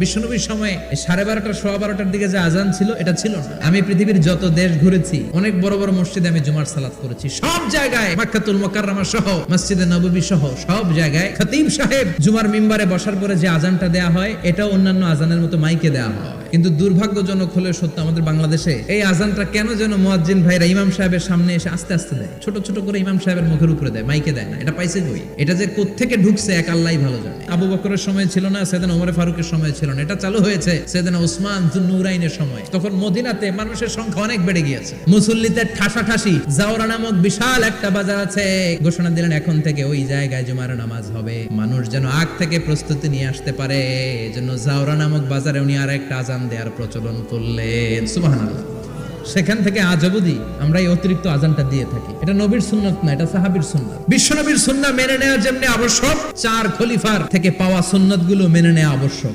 বিশ্বনবীর সময় 12:30 12:15 দিকে যে আজান ছিল এটা ছিল না। আমি পৃথিবীর যত দেশ ঘুরেছি, অনেক বড় বড় মসজিদে আমি জুমার সালাত করেছি। সব জায়গায় মক্কাতুল মুকাররমা সহ মসজিদে নববী সহ সব জায়গায় খতিব সাহেব জুমার মিম্বারে বসার পরে যে আজানটা দেয়া হয় এটা অন্যান্য আজানের মতো মাইকে দেয়া হয়। কিন্তু দুর্ভাগ্যজনক হলে সত্য, আমাদের বাংলাদেশে এই আজানটা কেন যেন মুয়াজ্জিন ভাইরা ইমাম সাহেবের সামনে এসে আস্তে আস্তে দেয়, ছোট ছোট করে ইমাম সাহেবের মুখের উপরে দেয়, মাইকে দেয় না। এটা পাইছে কই? এটা যে কোত্থেকে ঢুকছে এক আল্লাহই ভালো জানে। আবু বকরের সময় ছিল না, সাইয়েদনা ওমর ফারুকের সময় ছিল না, এটা চালু হয়েছে সাইয়েদনা উসমান যুন্নুরাইনের সময়। তখন মদিনাতে মানুষের সংখ্যা অনেক বেড়ে গিয়েছে, মুসল্লিতে ঠাসাঠাসি। জাওরা নামক বিশাল একটা বাজার আছে, ঘোষণা দিলেন এখন থেকে ওই জায়গায় জুমার নামাজ হবে। মানুষ যেন আগ থেকে প্রস্তুতি নিয়ে আসতে পারে, এজন্য জাওরা নামক বাজারে উনি আর একটা আজান দেওয়ার প্রচলন করলেন। সুবহানাল্লাহ। সেখান থেকে আজ অবধি আমরা এই অতিরিক্ত আজানটা দিয়ে থাকি। এটা নবীর সুন্নাত না, এটা সাহাবীর সুন্নাত। বিশ্ব নবীর সুন্নাহ মেনে নেওয়া যেমনি আবশ্যক, 4 খলিফার থেকে পাওয়া সুন্নাতগুলো মেনে নেওয়া আবশ্যক।